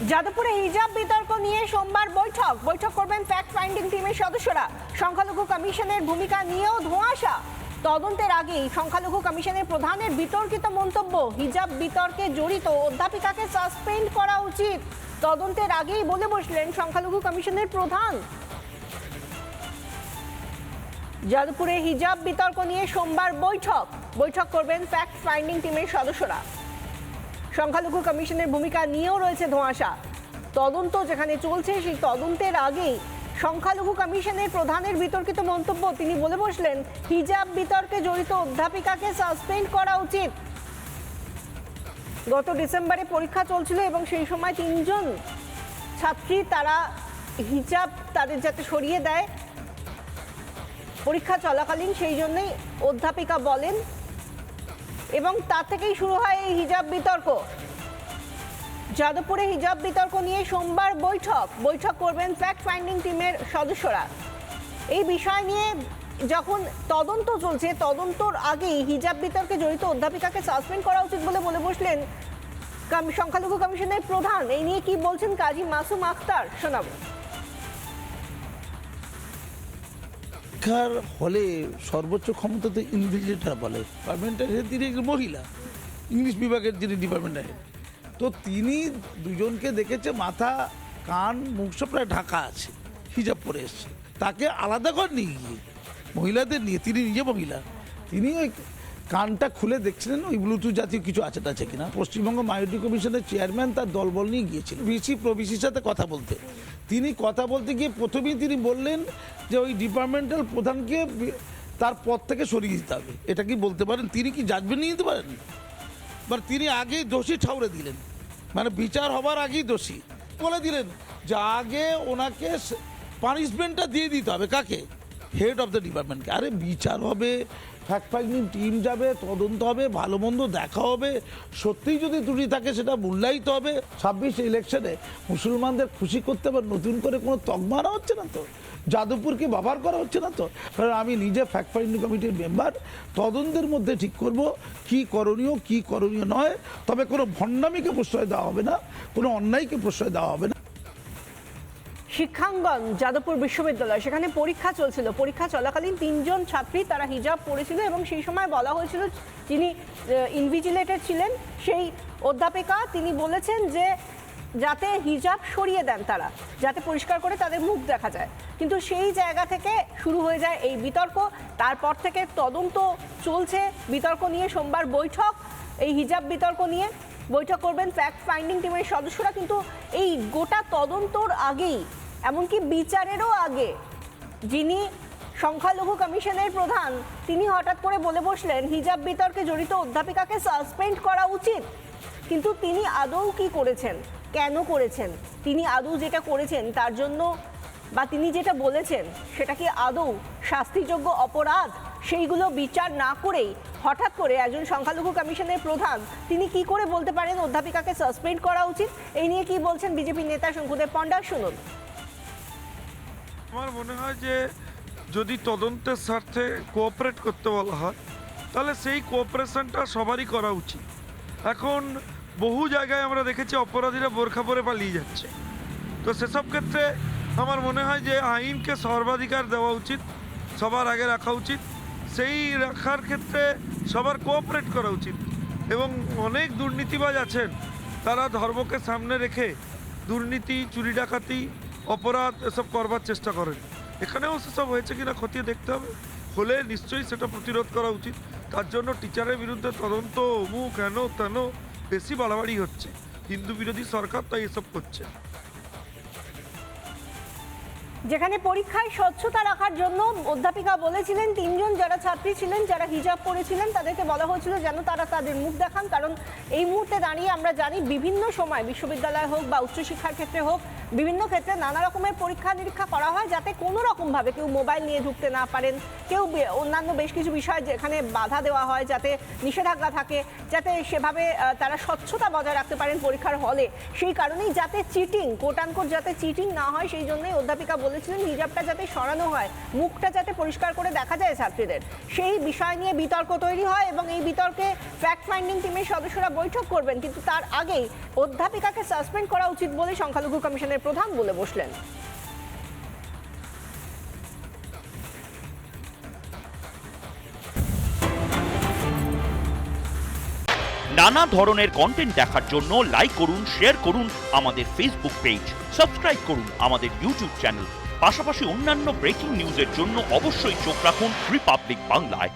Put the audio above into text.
যাদবপুরে হিজাব বিতর্ক নিয়ে সোমবার বৈঠক করবেন ফ্যাক্ট ফাইন্ডিং টিমের সদস্যরা। সংখ্যালঘু কমিশনের ভূমিকা নিয়েও ধোঁয়াশা। তদন্তের আগেই সংখ্যালঘু কমিশনের প্রধানের বিতর্কিত মন্তব্য, হিজাব বিতর্কে জড়িত অধ্যাপিকাকে সাসপেন্ড করা উচিত। তদন্তের আগেই বলে বসলেন সংখ্যালঘু কমিশনের প্রধান। যাদবপুরে হিজাব বিতর্ক নিয়ে সোমবার বৈঠক করবেন ফ্যাক্ট ফাইন্ডিং টিমের সদস্যরা। সংখ্যালঘু কমিশনের ভূমিকা নিয়েও রয়েছে ধোঁয়াশা। তদন্ত যেখানে চলছে সেই তদন্তের আগেই সংখ্যালঘু কমিশনের প্রধানের বিতর্কিত মন্তব্য, তিনি বলে বসলেন হিজাব বিতর্কে জড়িত অধ্যাপিকাকে সাসপেন্ড করা উচিত। গত ডিসেম্বরে পরীক্ষা চলছিল এবং সেই সময় 3 জন ছাত্রী তারা হিজাব তাদের যাতে সরিয়ে দেয় পরীক্ষা চলাকালীন, সেই জন্যই অধ্যাপিকা বলেন এবং তার থেকেই শুরু হয় এই হিজাব বিতর্ক। যাদবপুরে হিজাব বিতর্ক নিয়ে সোমবার বৈঠক করবেন ফ্যাক্ট ফাইন্ডিং টিমের সদস্যরা। এই বিষয় নিয়ে যখন তদন্ত চলছে, তদন্তর আগেই হিজাব বিতর্কে জড়িত অধ্যাপিকাকে সাসপেন্ড করা উচিত বলে বসলেন সংখ্যালঘু কমিশনের প্রধান। এই নিয়ে কি বলছেন কাজী মাসুম আখতার, শোনাবো। শিক্ষার হলে সর্বোচ্চ ক্ষমতা তো ইনভিজিলেটর বলে, ডিপার্টমেন্টের হেড তিনি একজন মহিলা, ইংলিশ বিভাগের যিনি ডিপার্টমেন্টের হেড। তো তিনি দুজনকে দেখেছে মাথা কান মুখ সব প্রায় ঢাকা আছে, হিজাব পরে এসছে। তাকে আলাদা করে নিয়ে গিয়ে মহিলাদের নিয়ে, তিনি নিজে মহিলা, তিনি ওই কানটা খুলে দেখছিলেন ওই ব্লুটুথ জাতীয় কিছু আছে টাছে কিনা। পশ্চিমবঙ্গ মাইনরিটি কমিশনের চেয়ারম্যান তার দলবল নিয়ে গিয়েছিলেন ভিসি প্রভিসির সাথে কথা বলতে। তিনি কথা বলতে গিয়ে প্রথমেই তিনি বললেন যে ওই ডিপার্টমেন্টাল প্রধানকে তার পদ থেকে সরিয়ে দিতে হবে। এটা কি বলতে পারেন? তিনি কি জাজমেন্ট নিয়ে নিতে পারেন? বা তিনি আগেই দোষী ঠাউরে দিলেন, মানে বিচার হবার আগেই দোষী বলে দিলেন যে আগে ওনাকে পানিশমেন্টটা দিয়ে দিতে হবে। কাকে? হেড অফ দ্য ডিপার্টমেন্টকে। আরে বিচার হবে, ফ্যাক্ট ফাইন্ডিং টিম যাবে, তদন্ত হবে, ভালো মন্দ দেখা হবে, সত্যিই যদি ত্রুটি থাকে সেটা মূল্যায়িত হবে। 26 ইলেকশনে মুসলমানদের খুশি করতে আবার নতুন করে কোনো তকমা আনা হচ্ছে না তো, যাদবপুরকে ব্যবহার করা হচ্ছে না তো। কারণ আমি নিজে ফ্যাক্ট ফাইন্ডিং কমিটির মেম্বার, তদন্তের মধ্যে ঠিক করব কি করণীয় নয়। তবে কোনো ভণ্ডামিকে প্রশ্রয় দেওয়া হবে না, কোনো অন্যায়কে প্রশ্রয় দেওয়া হবে না। শিক্ষাঙ্গন যাদবপুর বিশ্ববিদ্যালয়, সেখানে পরীক্ষা চলছিল। পরীক্ষা চলাকালীন 3 জন ছাত্রী তারা হিজাব পরেছিল এবং সেই সময় বলা হয়েছিল যিনি ইনভিজিলেটর ছিলেন সেই অধ্যাপিকা, তিনি বলেছেন যে যাতে হিজাব সরিয়ে দেন তারা, যাতে পরিষ্কার করে তাদের মুখ দেখা যায়। কিন্তু সেই জায়গা থেকে শুরু হয়ে যায় এই বিতর্ক। তারপর থেকে তদন্ত চলছে। বিতর্ক নিয়ে সোমবার এই হিজাব বিতর্ক নিয়ে বৈঠক করবেন ফ্যাক্ট ফাইন্ডিং টিমের সদস্যরা। কিন্তু এই গোটা তদন্তর আগেই, এমনকি বিচারেরও আগে, যিনি সংখ্যালঘু কমিশনের প্রধান তিনি হঠাৎ করে বলে বসলেন হিজাব বিতর্কে জড়িত অধ্যাপিকাকে সাসপেন্ড করা উচিত। কিন্তু তিনি আদৌ কি করেছেন, কেন করেছেন, তিনি আদৌ যেটা করেছেন তার জন্য বা তিনি যেটা বলেছেন সেটা কি আদৌ শাস্তিযোগ্য অপরাধ, সেইগুলো বিচার না করেই হঠাৎ করে একজন সংখ্যালঘু কমিশনের প্রধান তিনি কি করে বলতে পারেন অধ্যাপিকাকে সাসপেন্ড করা উচিত? এই নিয়ে কি বলছেন বিজেপি নেতা শঙ্কুদেব পণ্ডা, শুনুন। আমার মনে হয় যে যদি তদন্তের স্বার্থে কোঅপারেট করতে বলা হয় তাহলে সেই কোঅপারেশনটা সবারই করা উচিত। এখন বহু জায়গায় আমরা দেখেছি অপরাধীরা বোরখা পরে পালিয়ে যাচ্ছে। তো সেসব ক্ষেত্রে আমার মনে হয় যে আইনকে সর্বাধিকার দেওয়া উচিত, সবার আগে রাখা উচিত। সেই রাখার ক্ষেত্রে সবার কোঅপারেট করা উচিত। এবং অনেক দুর্নীতিবাজ আছেন, তারা ধর্মকে সামনে রেখে দুর্নীতি, চুরি ডাকাতি, অপরাধ এসব করবার চেষ্টা করেন। এখানেও সেসব হয়েছে কিনা খতিয়ে দেখতে হবে, হলে নিশ্চয়ই সেটা প্রতিরোধ করা উচিত। তার জন্য টিচারের বিরুদ্ধে তদন্ত অমুক হেন তেন বেশি বাড়াবাড়ি হচ্ছে। হিন্দু বিরোধী সরকার তাই এসব করছে। যেখানে পরীক্ষায় স্বচ্ছতা রাখার জন্য অধ্যাপিকা বলেছিলেন 3 জন যারা ছাত্রী ছিলেন যারা হিজাব পরেছিলেন তাদেরকে বলা হয়েছিল যেন তারা তাদের মুখ দেখান। কারণ এই মুহূর্তে দাঁড়িয়ে আমরা জানি বিভিন্ন সময় বিশ্ববিদ্যালয় হোক বা উচ্চশিক্ষার ক্ষেত্রে হোক বিভিন্ন ক্ষেত্রে নানা রকমের পরীক্ষা নিরীক্ষা করা হয় যাতে কোনো রকমভাবে কেউ মোবাইল নিয়ে ঢুকতে না পারেন, কেউ অন্যান্য বেশ কিছু বিষয় যেখানে বাধা দেওয়া হয় যাতে নিষেধাজ্ঞা থাকে, যাতে সেভাবে তারা স্বচ্ছতা বজায় রাখতে পারেন পরীক্ষার হলে। সেই কারণেই যাতে চিটিং কোটানকোট যাতে চিটিং না হয় সেই জন্যই অধ্যাপিকা বলেছিলেন হিজাবটা যাতে সরানো হয়, মুখটা যাতে পরিষ্কার করে দেখা যায় ছাত্রীদের। সেই বিষয় নিয়ে বিতর্ক তৈরি হয় এবং এই বিতর্কে ফ্যাক্ট ফাইন্ডিং টিমের সদস্যরা বৈঠক করবেন, কিন্তু তার আগেই অধ্যাপিকাকে সাসপেন্ড করা উচিত বলে সংখ্যালঘু কমিশনের প্রধান বলে বসলেন। নানা ধরনের কন্টেন্ট দেখার জন্য লাইক করুন, শেয়ার করুন আমাদের ফেসবুক পেজ, সাবস্ক্রাইব করুন আমাদের ইউটিউব চ্যানেল। পাশাপাশি অন্যান্য ব্রেকিং নিউজের জন্য অবশ্যই চোখ রাখুন রিপাবলিক বাংলায়।